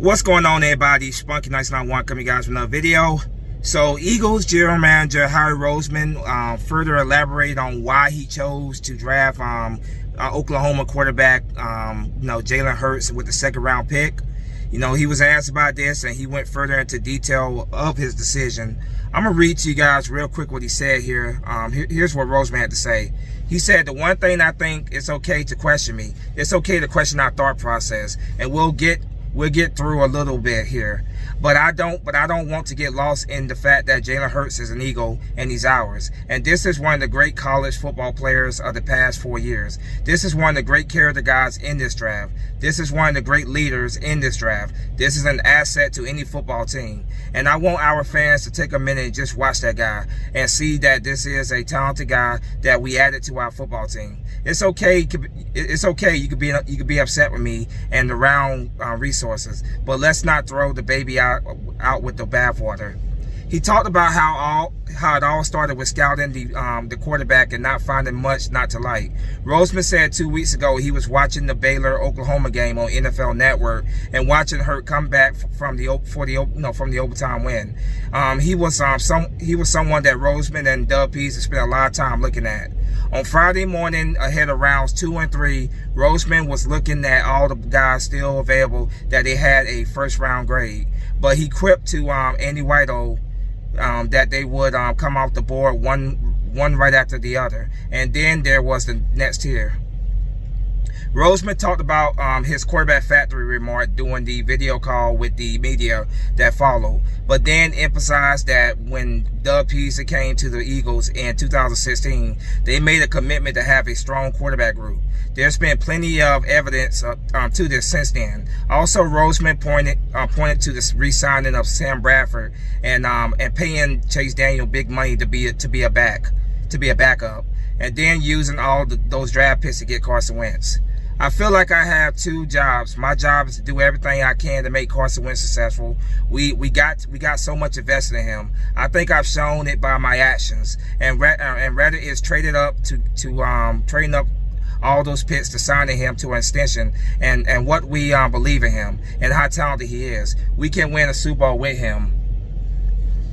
What's going on, everybody? Spunky Nice 91 coming guys with another video. So Eagles general manager Howie Roseman further elaborated on why he chose to draft Oklahoma quarterback Jalen Hurts with the second round pick. He was asked about this and he went further into detail of his decision. I'm gonna read to you guys real quick what he said here. Here's what Roseman had to say. He said, "The one thing I think it's okay to question me. It's okay to question our thought process, and we'll get through a little bit here. But I don't want to get lost in the fact that Jalen Hurts is an Eagle and he's ours. And this is one of the great college football players of the past 4 years. This is one of the great character guys in this draft. This is one of the great leaders in this draft. This is an asset to any football team. And I want our fans to take a minute and just watch that guy and see that this is a talented guy that we added to our football team. It's okay. It's okay. You could be upset with me and the round resources, but let's not throw the baby out with the bathwater." He talked about how it all started with scouting the quarterback and not finding much not to like. Roseman said 2 weeks ago he was watching the Baylor-Oklahoma game on NFL Network and watching Hurt come back from the overtime win. He was someone that Roseman and Doug Pease spent a lot of time looking at. On Friday morning, ahead of rounds 2 and 3, Roseman was looking at all the guys still available that they had a first-round grade. But he quipped to Andy Whitehall that they would come off the board one right after the other. And then there was the next tier. Roseman talked about his quarterback factory remark during the video call with the media that followed, but then emphasized that when Doug Pease came to the Eagles in 2016, they made a commitment to have a strong quarterback group. There's been plenty of evidence to this since then. Also, Roseman pointed to the re-signing of Sam Bradford and paying Chase Daniel big money to be a backup, and then using all those draft picks to get Carson Wentz. I feel like I have two jobs. My job is to do everything I can to make Carson Wentz successful. We got so much invested in him. I think I've shown it by my actions. And rather is trading up all those picks to signing him to an extension and what we believe in him and how talented he is. We can win a Super Bowl with him.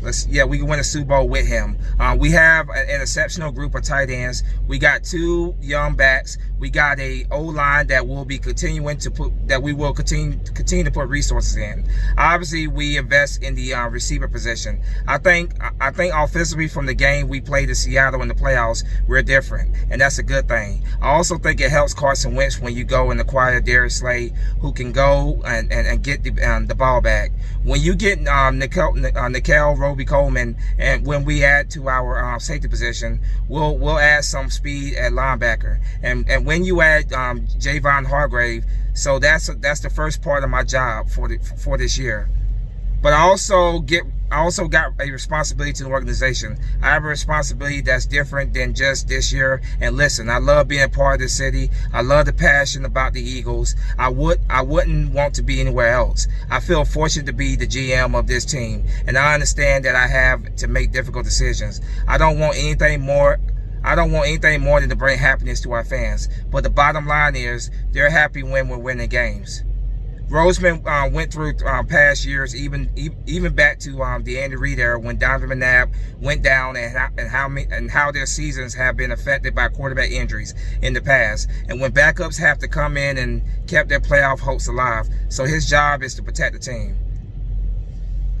We can win a Super Bowl with him. We have an exceptional group of tight ends. We got 2 young backs. We got a O-line that will be continuing to continue to put resources in. Obviously, we invest in the receiver position. I think offensively from the game we played in Seattle in the playoffs, we're different, and that's a good thing. I also think it helps Carson Wentz when you go and acquire Darius Slay, who can go and get the ball back. When you get Nickel Roby Coleman, and when we add to our safety position, we'll add some speed at linebacker, and when you add Javon Hargrave, so that's the first part of my job for this year. But I also got a responsibility to the organization. I have a responsibility that's different than just this year. And listen, I love being a part of the city. I love the passion about the Eagles. I wouldn't want to be anywhere else. I feel fortunate to be the GM of this team, and I understand that I have to make difficult decisions. I don't want anything more than to bring happiness to our fans. But the bottom line is, they're happy when we're winning games. Roseman went through past years, even back to the Andy Reid era when Donovan McNabb went down, and how their seasons have been affected by quarterback injuries in the past, and when backups have to come in and kept their playoff hopes alive. So his job is to protect the team.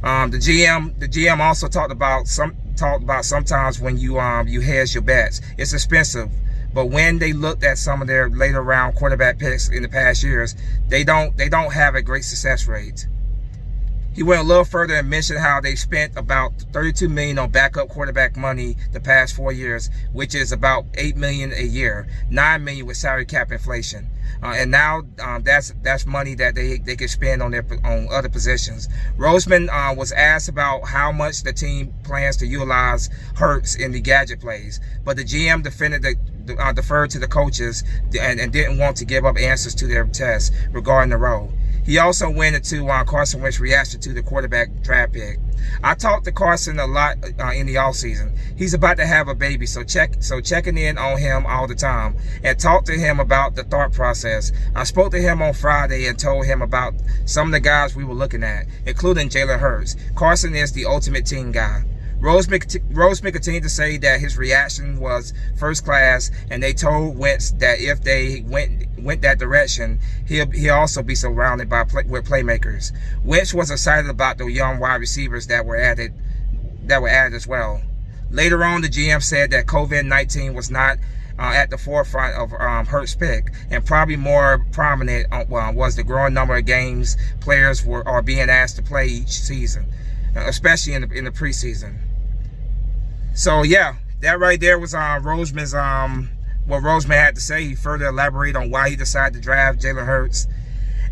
The GM also talked about sometimes when you hedge your bets, it's expensive. But when they looked at some of their later round quarterback picks in the past years, they don't have a great success rate. He went a little further and mentioned how they spent about $32 million on backup quarterback money the past 4 years, which is about $8 million a year, $9 million with salary cap inflation. And now that's money that they can spend on other positions. Roseman was asked about how much the team plans to utilize Hurts in the gadget plays, but the GM deferred to the coaches and didn't want to give up answers to their tests regarding the role. He also went into Carson Wentz's reaction to the quarterback draft pick. I talked to Carson a lot in the offseason. He's about to have a baby, so checking in on him all the time and talked to him about the thought process. I spoke to him on Friday and told him about some of the guys we were looking at, including Jalen Hurts. Carson is the ultimate team guy. Roseman continued to say that his reaction was first class, and they told Wentz that if they went that direction, he'll also be surrounded with playmakers. Wentz was excited about the young wide receivers that were added as well. Later on, the GM said that COVID-19 was not at the forefront of Hurts' pick, and probably more prominent was the growing number of games players are being asked to play each season, especially in the preseason. So yeah, that right there was Roseman's what Roseman had to say. He further elaborated on why he decided to draft Jalen Hurts.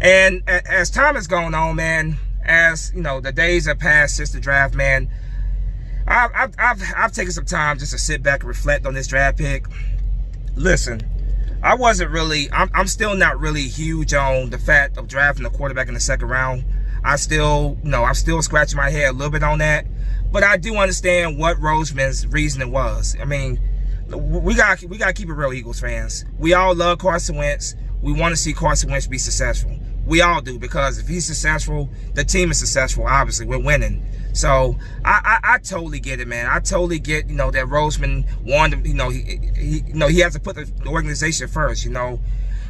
And as time has gone on, man, as you know, the days have passed since the draft, man, I've taken some time just to sit back and reflect on this draft pick. Listen, I'm still not really huge on the fact of drafting a quarterback in the second round. I'm still scratching my head a little bit on that. But I do understand what Roseman's reasoning was. I mean, we got to keep it real, Eagles fans. We all love Carson Wentz. We want to see Carson Wentz be successful. We all do, because if he's successful, the team is successful. Obviously, we're winning. So I totally get it, man. I totally get, that Roseman wanted, he has to put the organization first.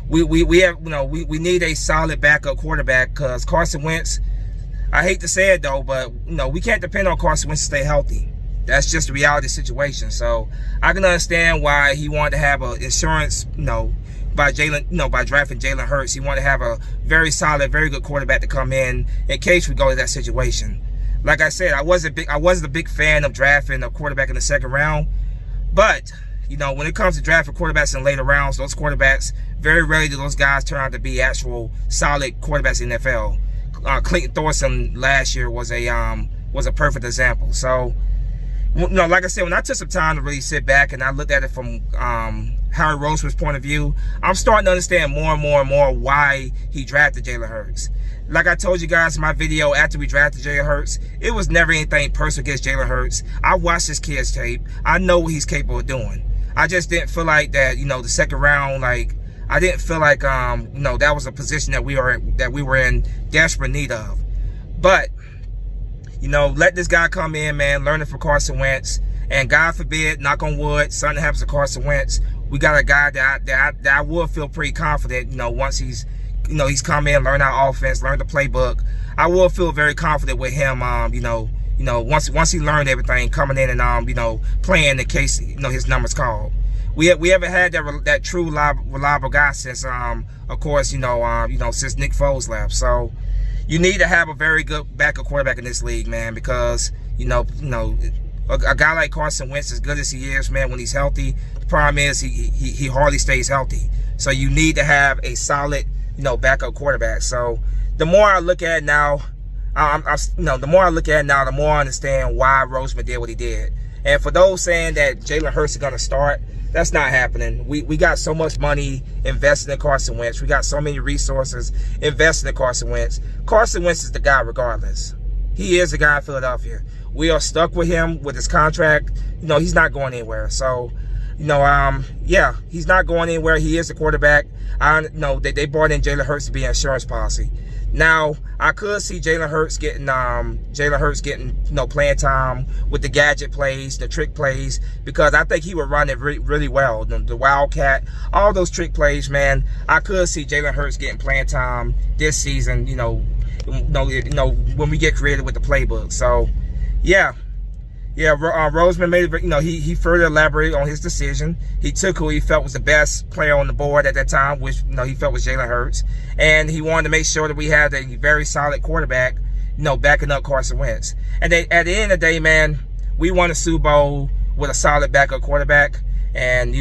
We need a solid backup quarterback, because Carson Wentz, I hate to say it though, but we can't depend on Carson Wentz to stay healthy. That's just the reality situation. So I can understand why he wanted to have an insurance, by drafting Jalen Hurts. He wanted to have a very solid, very good quarterback to come in case we go to that situation. Like I said, I wasn't a big fan of drafting a quarterback in the second round, but when it comes to drafting quarterbacks in later rounds, those quarterbacks, very rarely do those guys turn out to be actual solid quarterbacks in the NFL. Clayton Thorson last year was a perfect example. So, like I said, when I took some time to really sit back and I looked at it from Howie Roseman's point of view, I'm starting to understand more and more why he drafted Jalen Hurts. Like I told you guys in my video after we drafted Jalen Hurts, it was never anything personal against Jalen Hurts. I watched this kid's tape. I know what he's capable of doing. I just didn't feel like that, the second round, I didn't feel like that was a position that we were in desperate need of. But let this guy come in, man, learning from Carson Wentz, and God forbid, knock on wood, something happens to Carson Wentz, we got a guy that I would feel pretty confident, once he's come in, learn our offense, learn the playbook. I will feel very confident with him, once he learned everything, coming in and playing in case his number's called. We haven't had that true reliable guy since of course since Nick Foles left. So you need to have a very good backup quarterback in this league, man, because a guy like Carson Wentz, as good as he is, man, when he's healthy, the problem is he hardly stays healthy. So you need to have a solid backup quarterback. So the more I look at it now, the more I understand why Roseman did what he did. And for those saying that Jalen Hurts is going to start, that's not happening. We got so much money invested in Carson Wentz. We got so many resources invested in Carson Wentz. Carson Wentz is the guy regardless. He is the guy in Philadelphia. We are stuck with him with his contract. He's not going anywhere. So, yeah, he's not going anywhere. He is the quarterback. I know that they brought in Jalen Hurts to be an insurance policy. Now, I could see Jalen Hurts getting playing time with the gadget plays, the trick plays, because I think he would run it really well. The Wildcat, all those trick plays, man. I could see Jalen Hurts getting playing time this season. When we get creative with the playbook. So, yeah. Roseman made it. He further elaborated on his decision. He took who he felt was the best player on the board at that time, which he felt was Jalen Hurts, and he wanted to make sure that we had a very solid quarterback, backing up Carson Wentz. And at the end of the day, man, we won a Super Bowl with a solid backup quarterback, and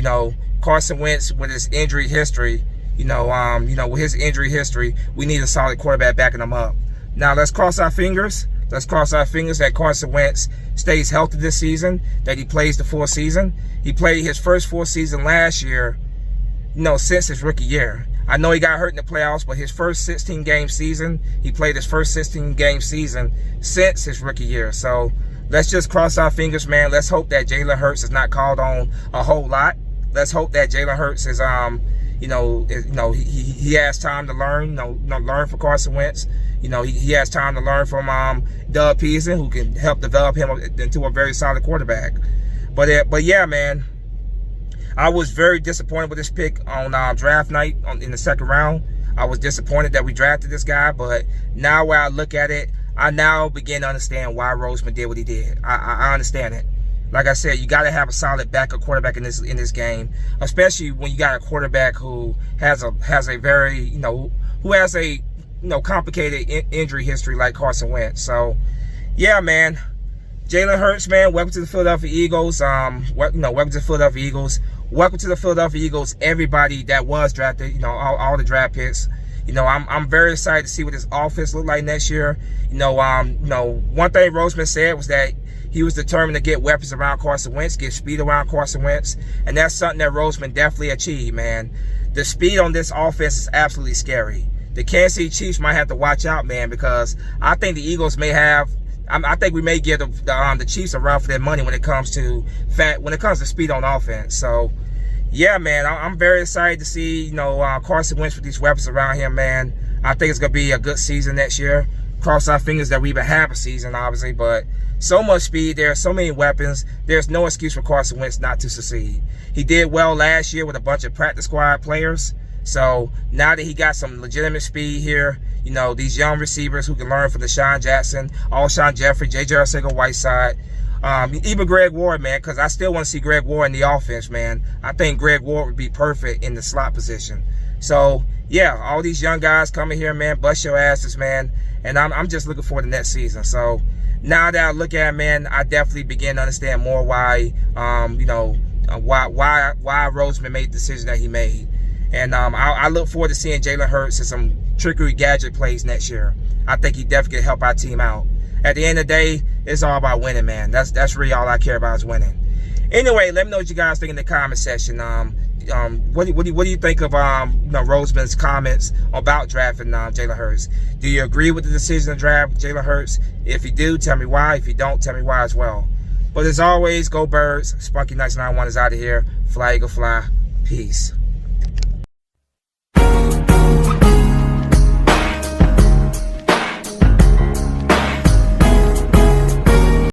Carson Wentz with his injury history, with his injury history, we need a solid quarterback backing him up. Now let's cross our fingers. Let's cross our fingers that Carson Wentz stays healthy this season, that he plays the full season. He played his first full season last year, since his rookie year. I know he got hurt in the playoffs, but his first 16-game season, he played his first 16-game season since his rookie year. So let's just cross our fingers, man. Let's hope that Jalen Hurts is not called on a whole lot. Let's hope that Jalen Hurts is, he has time to learn, learn from Carson Wentz. He has time to learn from Doug Peterson, who can help develop him into a very solid quarterback. But yeah, man, I was very disappointed with this pick on draft night in the second round. I was disappointed that we drafted this guy, but now when I look at it, I now begin to understand why Roseman did what he did. I understand it. Like I said, you got to have a solid backup quarterback in this game, especially when you got a quarterback who has a very complicated injury history like Carson Wentz. So yeah, man, Jalen Hurts, man, welcome to the Philadelphia Eagles. Welcome to the Philadelphia Eagles. Welcome to the Philadelphia Eagles, everybody that was drafted, all the draft picks. I'm very excited to see what this offense look like next year. One thing Roseman said was that he was determined to get weapons around Carson Wentz, get speed around Carson Wentz, and that's something that Roseman definitely achieved, man. The speed on this offense is absolutely scary. The Kansas City Chiefs might have to watch out, man, because I think the Eagles may have. I think we may give the Chiefs a run for their money when it comes to speed on offense. So, yeah, man, I'm very excited to see Carson Wentz with these weapons around him, man. I think it's gonna be a good season next year. Cross our fingers that we even have a season, obviously, but so much speed there, so many weapons. There's no excuse for Carson Wentz not to succeed. He did well last year with a bunch of practice squad players. So now that he got some legitimate speed here, these young receivers who can learn from Deshaun Jackson, Alshon Jeffrey, J.J. Arcega-Whiteside, even Greg Ward, man, because I still want to see Greg Ward in the offense, man. I think Greg Ward would be perfect in the slot position. So, yeah, all these young guys coming here, man, bust your asses, man. And I'm just looking forward to next season. So now that I look at it, man, I definitely begin to understand more why Roseman made the decision that he made. And I look forward to seeing Jalen Hurts in some trickery gadget plays next year. I think he definitely can help our team out. At the end of the day, it's all about winning, man. That's really all I care about is winning. Anyway, let me know what you guys think in the comment section. What do you think of Roseman's comments about drafting Jalen Hurts? Do you agree with the decision to draft Jalen Hurts? If you do, tell me why. If you don't, tell me why as well. But as always, go Birds. Spunky 1991 is out of here. Fly, Eagle, fly. Peace.